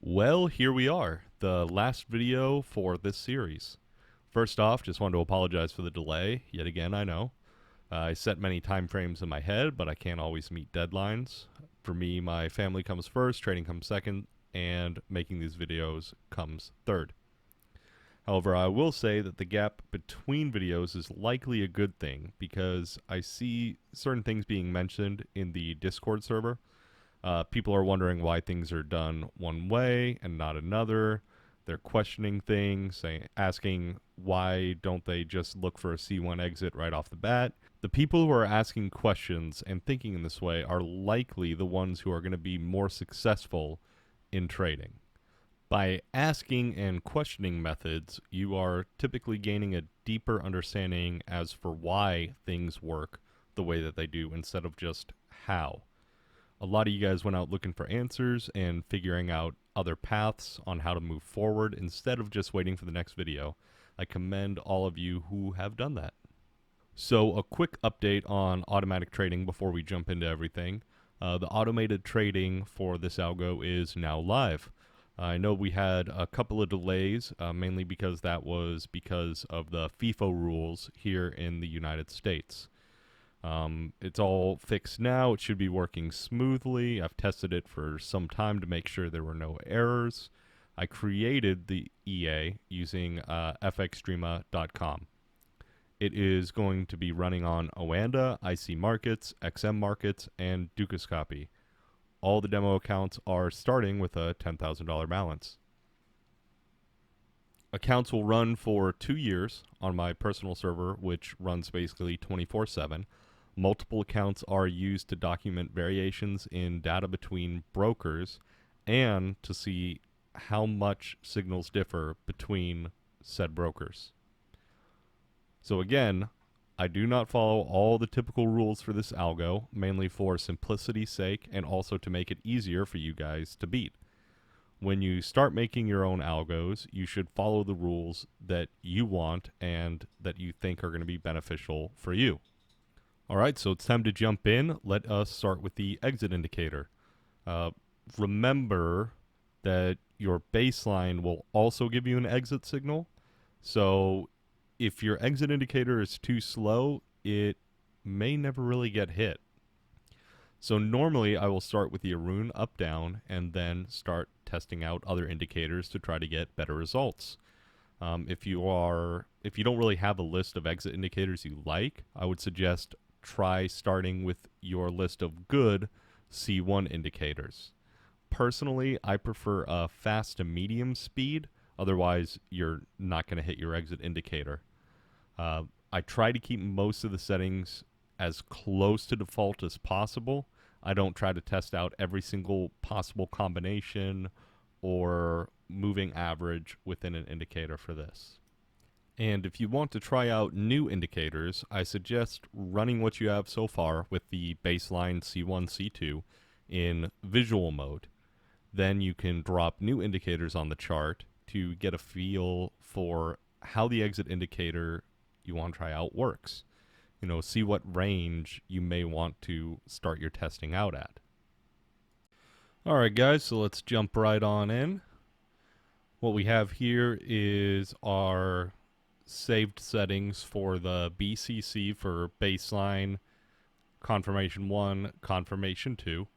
Well, here we are, the last video for this series. First off, just wanted to apologize for the delay. Yet again, I know. I set many time frames in my head, but I can't always meet deadlines. For me, my family comes first, trading comes second, and making these videos comes third. However, I will say that the gap between videos is likely a good thing because I see certain things being mentioned in the Discord server. People are wondering why things are done one way and not another. They're questioning things, asking why don't they just look for a C1 exit right off the bat. The people who are asking questions and thinking in this way are likely the ones who are going to be more successful in trading. By asking and questioning methods, you are typically gaining a deeper understanding as for why things work the way that they do instead of just how. A lot of you guys went out looking for answers and figuring out other paths on how to move forward instead of just waiting for the next video. I commend all of you who have done that. So a quick update on automatic trading before we jump into everything. The automated trading for this algo is now live. I know we had a couple of delays, mainly because that was because of the FIFO rules here in the United States. It's all fixed now. It should be working smoothly. I've tested it for some time to make sure there were no errors. I created the EA using FXDreema.com. It is going to be running on Oanda, IC Markets, XM Markets, and Dukascopy. All the demo accounts are starting with a $10,000 balance. Accounts will run for 2 years on my personal server, which runs basically 24/7. Multiple accounts are used to document variations in data between brokers and to see how much signals differ between said brokers. So again, I do not follow all the typical rules for this algo, mainly for simplicity's sake and also to make it easier for you guys to beat. When you start making your own algos, you should follow the rules that you want and that you think are going to be beneficial for you. Alright, so it's time to jump in. Let us start with the exit indicator. Remember that your baseline will also give you an exit signal. So if your exit indicator is too slow, it may never really get hit. So normally I will start with the Arun up down and then start testing out other indicators to try to get better results. If you don't really have a list of exit indicators you like, I would suggest try starting with your list of good C1 indicators. Personally, I prefer a fast to medium speed, otherwise you're not going to hit your exit indicator. I try to keep most of the settings as close to default as possible. I don't try to test out every single possible combination or moving average within an indicator for this. And if you want to try out new indicators, I suggest running what you have so far with the baseline C1, C2 in visual mode. Then you can drop new indicators on the chart to get a feel for how the exit indicator you want to try out works. You know, see what range you may want to start your testing out at. Alright guys, so let's jump right on in. What we have here is our saved settings for the BCC for baseline, confirmation 1, confirmation 2.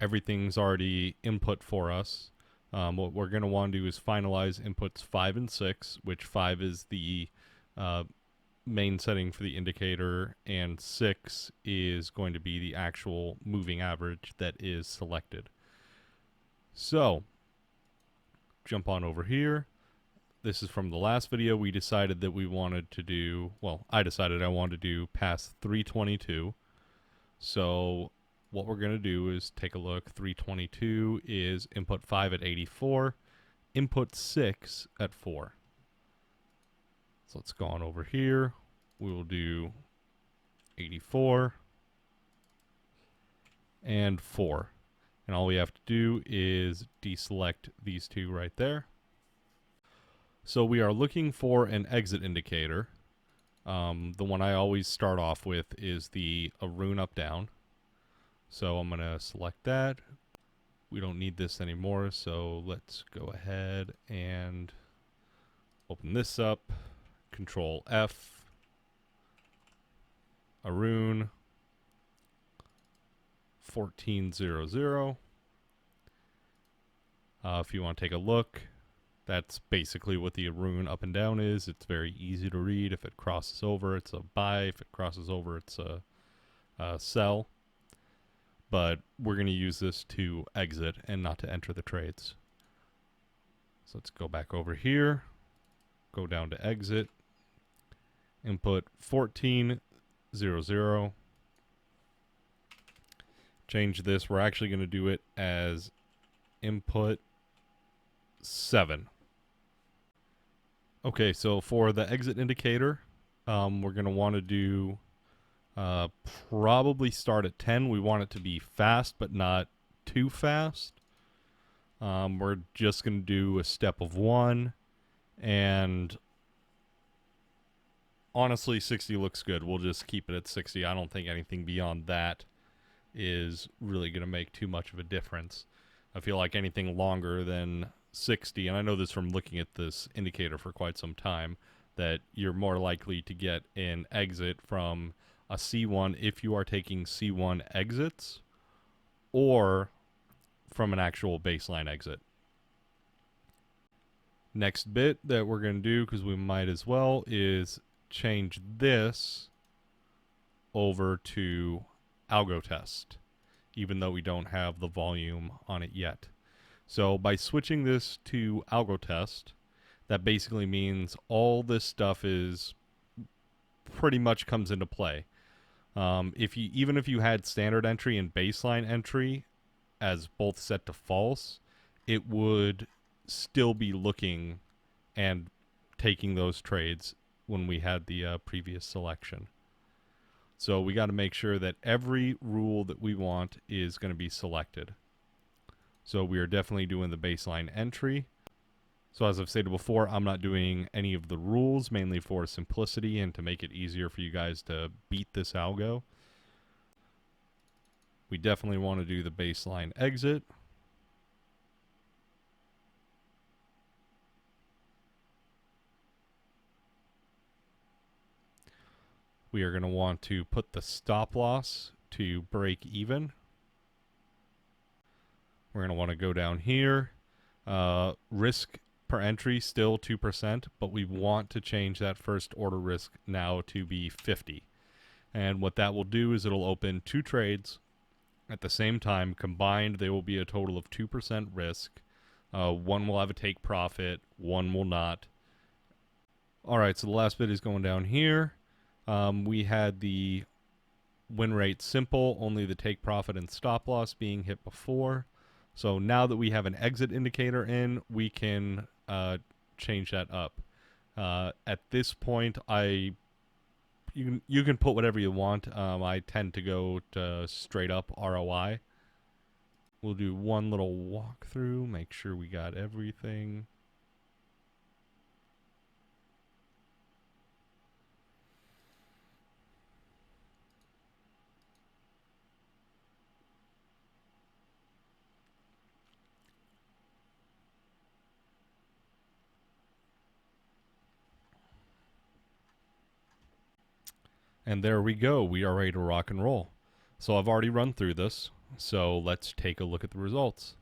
Everything's already input for us. What we're going to want to do is finalize inputs 5 and 6, which 5 is the main setting for the indicator, and 6 is going to be the actual moving average that is selected. So, jump on over here. This is from the last video. We decided that we wanted to do, well, I decided I wanted to do past 322. So what we're going to do is take a look. 322 is input 5 at 84, input 6 at 4. So let's go on over here. We will do 84 and 4. And all we have to do is deselect these two right there. So we are looking for an exit indicator. The one I always start off with is the Arun up down. So I'm going to select that, We don't need this anymore, so let's go ahead and open this up. Control F, Arun 1400. If you want to take a look, that's basically what the Arun up and down is. It's very easy to read. If it crosses over, it's a buy. If it crosses over, it's a sell. But we're going to use this to exit and not to enter the trades. So let's go back over here, go down to exit, input 1400. Change this. We're actually going to do it as input 7. Okay, so for the exit indicator, we're going to want to do probably start at 10. We want it to be fast, but not too fast. We're just going to do a step of 1, and honestly, 60 looks good. We'll just keep it at 60. I don't think anything beyond that is really going to make too much of a difference. I feel like anything longer than 60, and I know this from looking at this indicator for quite some time, that you're more likely to get an exit from a C1 if you are taking C1 exits, or from an actual baseline exit. Next bit that we're going to do, because we might as well, is change this over to algo test, even though we don't have the volume on it yet. So by switching this to algo test, that basically means all this stuff is pretty much comes into play. Even if you had standard entry and baseline entry as both set to false, it would still be looking and taking those trades when we had the previous selection. So we got to make sure that every rule that we want is going to be selected. So we are definitely doing the baseline entry. So as I've stated before, I'm not doing any of the rules, mainly for simplicity and to make it easier for you guys to beat this algo. We definitely want to do the baseline exit. We are going to want to put the stop loss to break even. We're going to want to go down here. Risk per entry still 2%, but we want to change that first order risk now to be 50. And what that will do is it'll open 2 trades at the same time. Combined, they will be a total of 2% risk. One will have a take profit, one will not. All right, so the last bit is going down here. We had the win rate simple, only the take profit and stop loss being hit before. So now that we have an exit indicator in, we can change that up. At this point, you can put whatever you want. I tend to go to straight up ROI. We'll do one little walkthrough, make sure we got everything. And there we go. We are ready to rock and roll. So I've already run through this. So let's take a look at the results.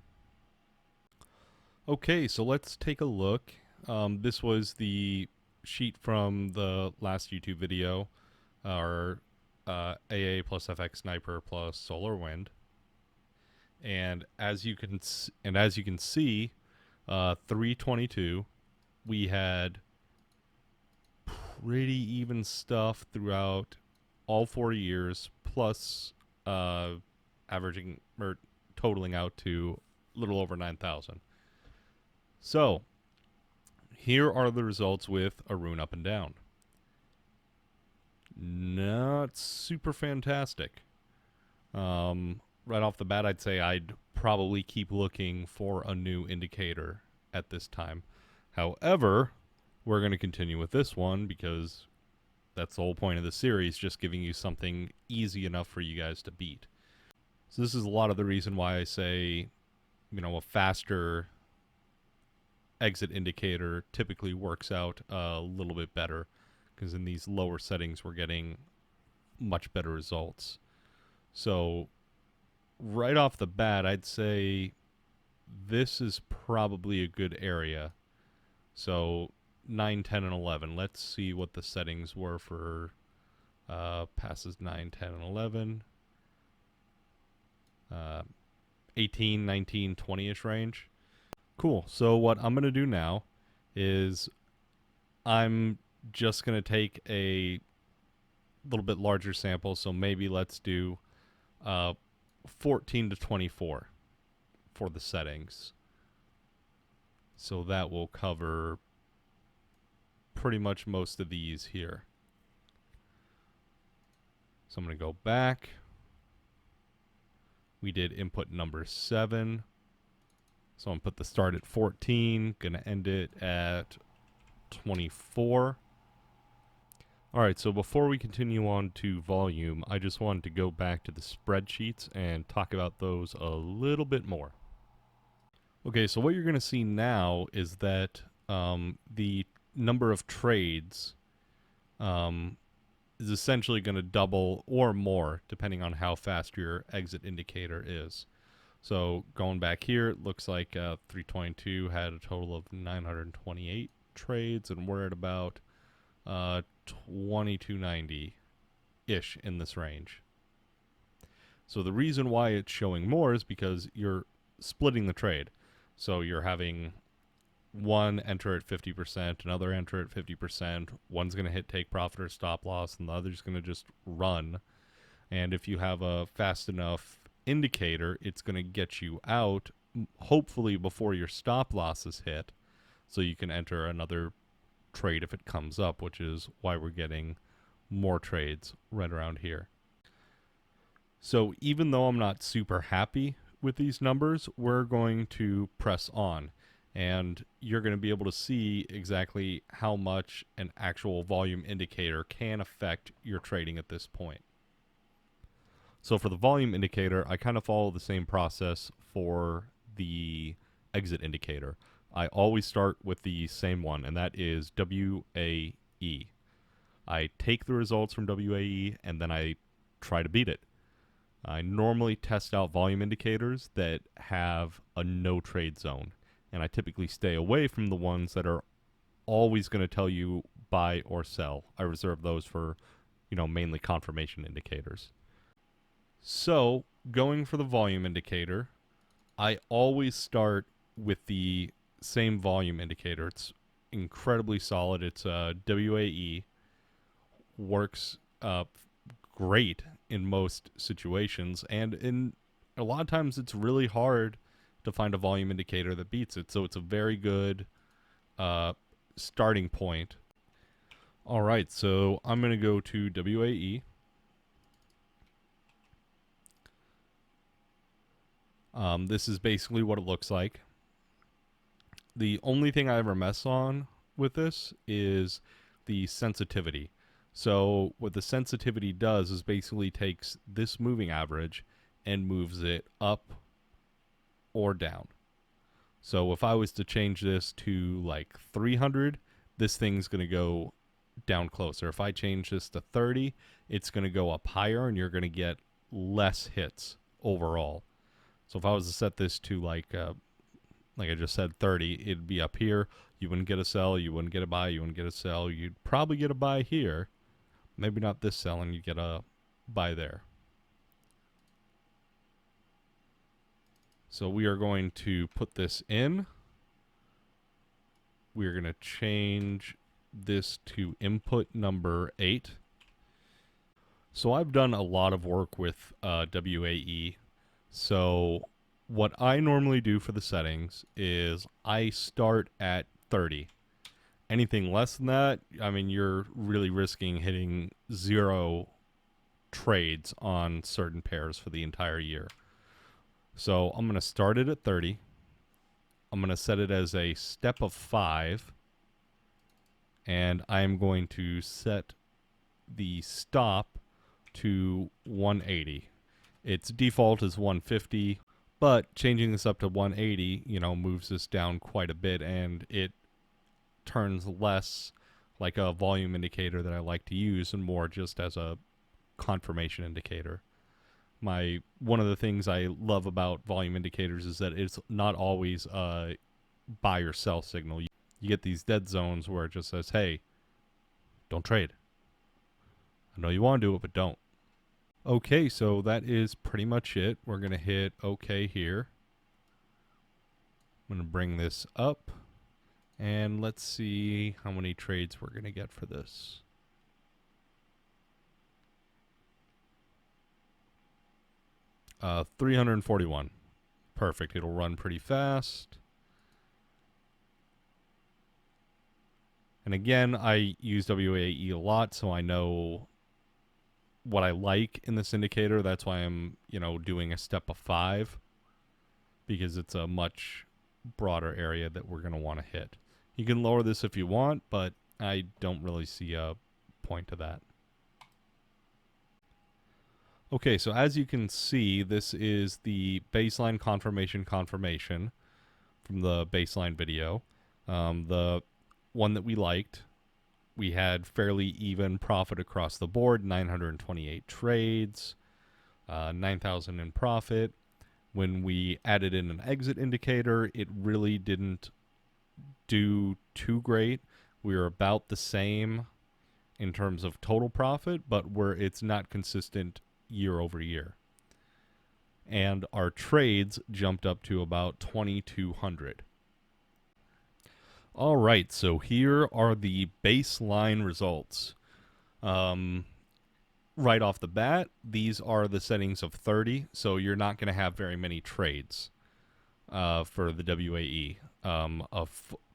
Okay, so let's take a look. This was the sheet from the last YouTube video, our AA plus FX Sniper plus Solar Wind. And as you can see, 322, we had pretty even stuff throughout all 4 years, plus averaging or totaling out to a little over 9,000. So here are the results with Arun up and down. Not super fantastic. Right off the bat, I'd say I'd probably keep looking for a new indicator at this time. However, we're going to continue with this one because that's the whole point of the series, just giving you something easy enough for you guys to beat. So this is a lot of the reason why I say a faster exit indicator typically works out a little bit better, because in these lower settings we're getting much better results. So right off the bat, I'd say this is probably a good area. So 9, 10, and 11. Let's see what the settings were for passes 9, 10, and 11. 18, 19, 20-ish range. Cool. So what I'm going to do now is I'm just going to take a little bit larger sample. So maybe let's do 14 to 24 for the settings. So that will cover pretty much most of these here. So I'm going to go back. We did input number 7. So I'm going to put the start at 14, going to end it at 24. All right, so before we continue on to volume, I just wanted to go back to the spreadsheets and talk about those a little bit more. Okay, so what you're going to see now is that the number of trades is essentially going to double or more depending on how fast your exit indicator is. So going back here, it looks like 322 had a total of 928 trades, and we're at about 2290-ish in this range. So the reason why it's showing more is because you're splitting the trade. So you're having one enter at 50%, another enter at 50%. One's going to hit take profit or stop loss, and the other's going to just run. And if you have a fast enough indicator, it's going to get you out, hopefully before your stop loss is hit, so you can enter another trade if it comes up, which is why we're getting more trades right around here. So even though I'm not super happy with these numbers, we're going to press on, and you're going to be able to see exactly how much an actual volume indicator can affect your trading at this point. So for the volume indicator, I kind of follow the same process for the exit indicator. I always start with the same one, and that is WAE. I take the results from WAE, and then I try to beat it. I normally test out volume indicators that have a no trade zone, and I typically stay away from the ones that are always going to tell you buy or sell. I reserve those for, mainly confirmation indicators. So going for the volume indicator, I always start with the same volume indicator. It's incredibly solid. It's WAE. Works great in most situations, and in a lot of times it's really hard to find a volume indicator that beats it. So it's a very good starting point. All right, so I'm going to go to WAE. This is basically what it looks like. The only thing I ever mess on with this is the sensitivity. So what the sensitivity does is basically takes this moving average and moves it up or down. So if I was to change this to like 300, this thing's going to go down closer. If I change this to 30, it's going to go up higher, and you're going to get less hits overall. So if I was to set this to like I just said, 30, it'd be up here. You wouldn't get a sell, you wouldn't get a buy, you wouldn't get a sell. You'd probably get a buy here. Maybe not this sell, and you get a buy there. So we are going to put this in. We're going to change this to input number 8. So I've done a lot of work with WAE. So what I normally do for the settings is I start at 30. Anything less than that, I mean, you're really risking hitting 0 trades on certain pairs for the entire year. So I'm going to start it at 30. I'm going to set it as a step of 5. And I'm going to set the stop to 180. Its default is 150, But changing this up to 180, moves this down quite a bit, and it turns less like a volume indicator that I like to use and more just as a confirmation indicator. One of the things I love about volume indicators is that it's not always a buy or sell signal. You get these dead zones where it just says, hey, don't trade. I know you want to do it, but don't. Okay, so that is pretty much it. We're going to hit OK here. I'm going to bring this up, and let's see how many trades we're going to get for this. Uh, 341. Perfect. It'll run pretty fast. And again, I use WAE a lot, so I know what I like in this indicator. That's why I'm, doing a step of 5, because it's a much broader area that we're going to want to hit. You can lower this if you want, but I don't really see a point to that. Okay, so as you can see, this is the baseline confirmation from the baseline video. The one that we liked, we had fairly even profit across the board, 928 trades, 9,000 in profit. When we added in an exit indicator, it really didn't do too great. We were about the same in terms of total profit, but it's not consistent year over year. And our trades jumped up to about 2,200. All right, so here are the baseline results. Right off the bat, these are the settings of 30, so you're not going to have very many trades for the WAE.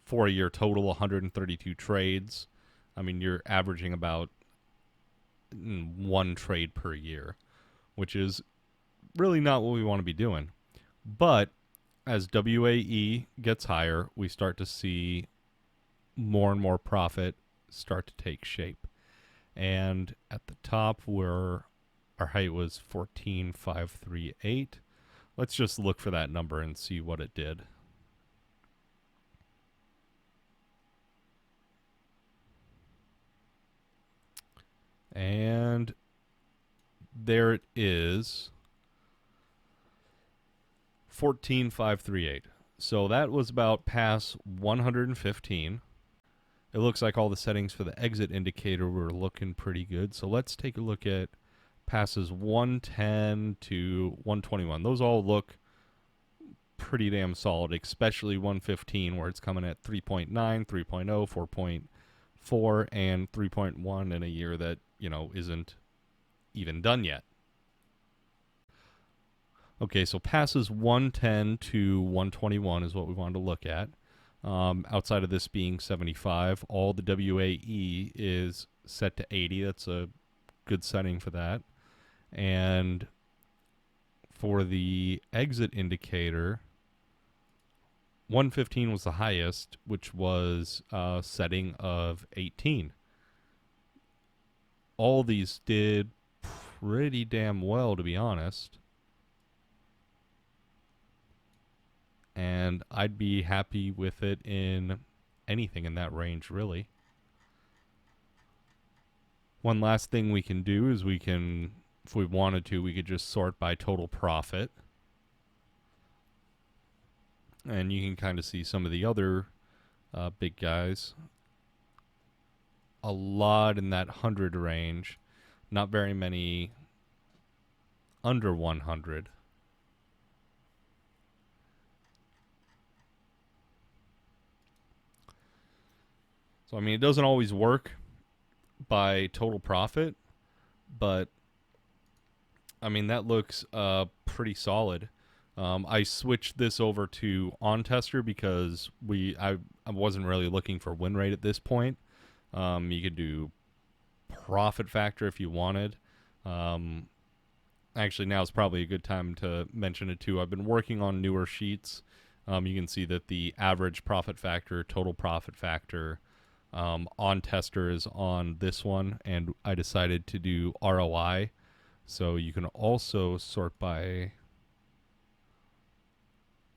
For a year total, 132 trades. I mean, you're averaging about 1 trade per year, which is really not what we want to be doing. But as WAE gets higher, we start to see more and more profit start to take shape. And at the top, where our height was 14,538, let's just look for that number and see what it did. And there it is, 14,538. So that was about past 115. It looks like all the settings for the exit indicator were looking pretty good. So let's take a look at passes 110 to 121. Those all look pretty damn solid, especially 115, where it's coming at 3.9, 3.0, 4.4, and 3.1 in a year that, isn't even done yet. Okay, so passes 110 to 121 is what we wanted to look at. Outside of this being 75, all the WAE is set to 80. That's a good setting for that. And for the exit indicator, 115 was the highest, which was a setting of 18. All these did pretty damn well, to be honest. And I'd be happy with it in anything in that range, really. One last thing we can do is if we wanted to, we could just sort by total profit. And you can kind of see some of the other big guys. A lot in that 100 range. Not very many under 100. So, I mean, it doesn't always work by total profit, but, I mean, that looks pretty solid. I switched this over to OnTester because I wasn't really looking for win rate at this point. You could do profit factor if you wanted. Actually, now is probably a good time to mention it too. I've been working on newer sheets. You can see that the average profit factor, total profit factor, OnTester is on this one, and I decided to do ROI. So you can also sort by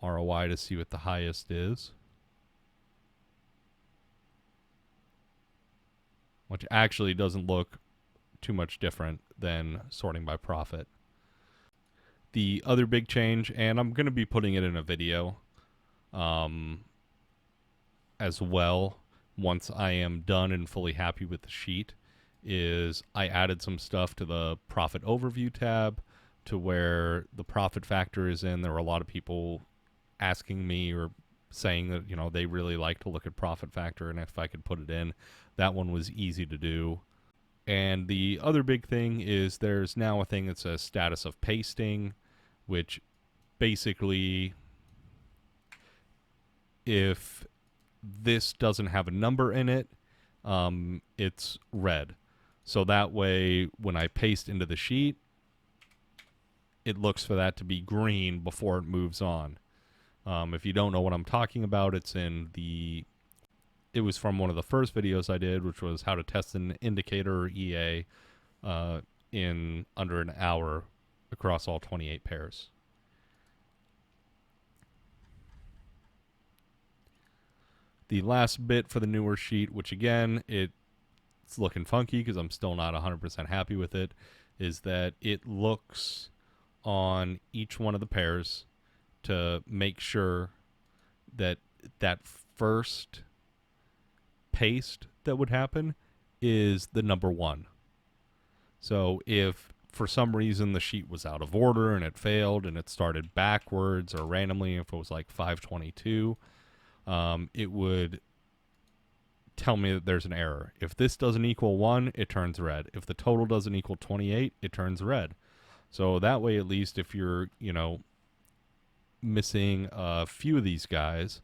ROI to see what the highest is, which actually doesn't look too much different than sorting by profit. The other big change, and I'm going to be putting it in a video as well once I am done and fully happy with the sheet, is I added some stuff to the profit overview tab to where the profit factor is in. There were a lot of people asking me or saying that, you know, they really like to look at profit factor and if I could put it in. That one was easy to do. And the other big thing is there's now a thing that says status of pasting, which basically, if this doesn't have a number in it, it's red. So that way, when I paste into the sheet, it looks for that to be green before it moves on. If you don't know what I'm talking about, it was from one of the first videos I did, which was how to test an indicator or EA in under an hour across all 28 pairs. The last bit for the newer sheet, which again, it's looking funky because I'm still not 100% happy with it, is that it looks on each one of the pairs to make sure that that first paste that would happen is the number 1. So if for some reason the sheet was out of order and it failed and it started backwards or randomly, if it was like 522, it would tell me that there's an error. If this doesn't equal 1, it turns red. If the total doesn't equal 28, it turns red. So that way, at least if you're, missing a few of these guys,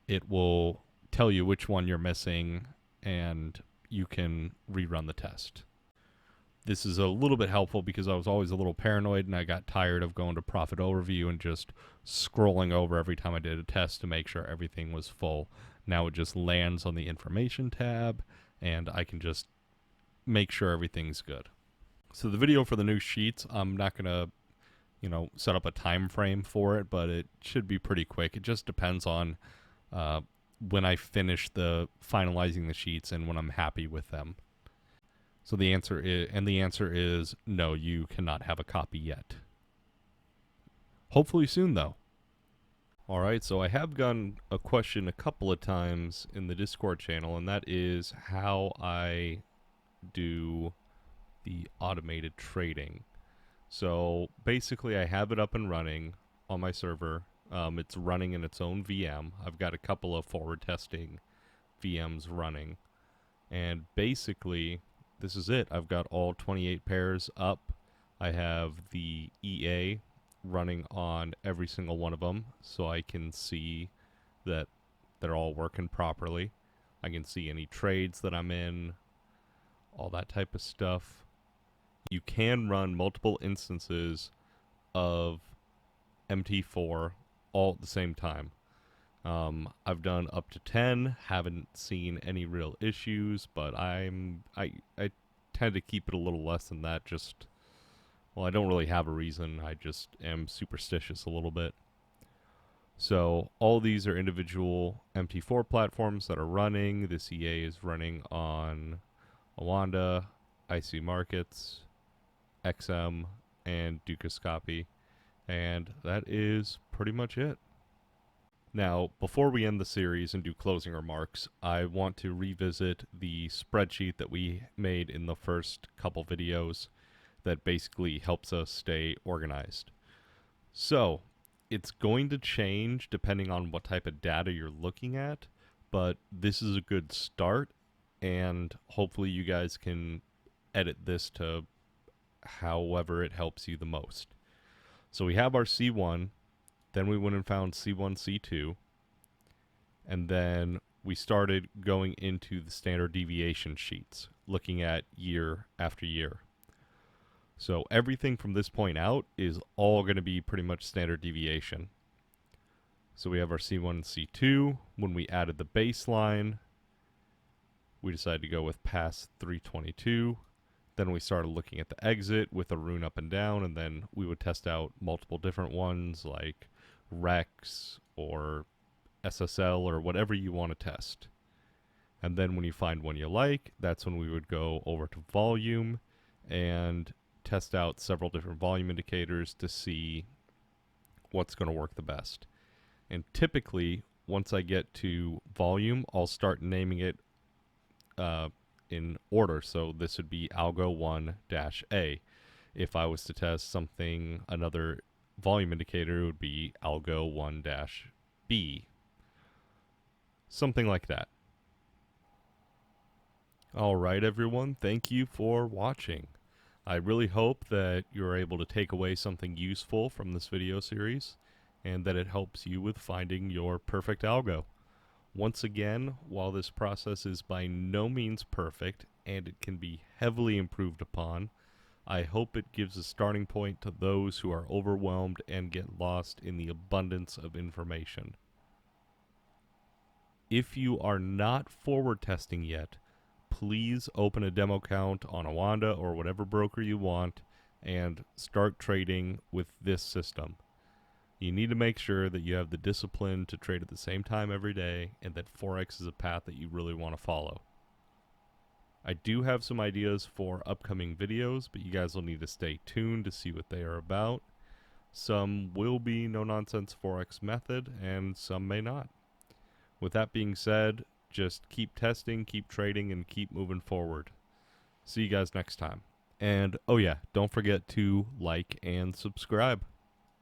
it will tell you which one you're missing and you can rerun the test. This is a little bit helpful because I was always a little paranoid and I got tired of going to profit overview and just scrolling over every time I did a test to make sure everything was full. Now it just lands on the information tab and I can just make sure everything's good. So the video for the new sheets, I'm not going to, set up a time frame for it, but it should be pretty quick. It just depends on when I finish finalizing the sheets and when I'm happy with them. So the answer is no, you cannot have a copy yet. Hopefully soon, though. All right, so I have gotten a question a couple of times in the Discord channel, and that is how I do the automated trading. So basically, I have it up and running on my server. It's running in its own VM. I've got a couple of forward testing VMs running, and basically, this is it. I've got all 28 pairs up. I have the EA running on every single one of them, so I can see that they're all working properly. I can see any trades that I'm in, all that type of stuff. You can run multiple instances of MT4 all at the same time. I've done up to 10, haven't seen any real issues, but I tend to keep it a little less than that. I don't really have a reason. I just am superstitious a little bit. So all these are individual MT4 platforms that are running. This EA is running on Oanda, IC Markets, XM, and Dukascopy. And that is pretty much it. Now, before we end the series and do closing remarks, I want to revisit the spreadsheet that we made in the first couple videos that basically helps us stay organized. So, it's going to change depending on what type of data you're looking at, but this is a good start, and hopefully you guys can edit this to however it helps you the most. So we have our C1, then we went and found C1, C2, and then we started going into the standard deviation sheets, looking at year after year. So everything from this point out is all going to be pretty much standard deviation. So we have our C1 and C2. When we added the baseline, we decided to go with past 322. Then we started looking at the exit with a rune up and down, and then we would test out multiple different ones like Rex or SSL or whatever you want to test. And then when you find one you like, that's when we would go over to volume and test out several different volume indicators to see what's going to work the best. And typically, once I get to volume, I'll start naming it in order. So this would be Algo 1-A. If I was to test something, another volume indicator, it would be Algo 1-B. Something like that. All right, everyone. Thank you for watching. I really hope that you're able to take away something useful from this video series and that it helps you with finding your perfect algo. Once again, while this process is by no means perfect and it can be heavily improved upon, I hope it gives a starting point to those who are overwhelmed and get lost in the abundance of information. If you are not forward testing yet, please open a demo account on Oanda or whatever broker you want and start trading with this system. You need to make sure that you have the discipline to trade at the same time every day and that Forex is a path that you really want to follow. I do have some ideas for upcoming videos, but you guys will need to stay tuned to see what they are about. Some will be no-nonsense Forex method and some may not. With that being said, just keep testing, keep trading, and keep moving forward. See you guys next time. And, oh yeah, don't forget to like and subscribe.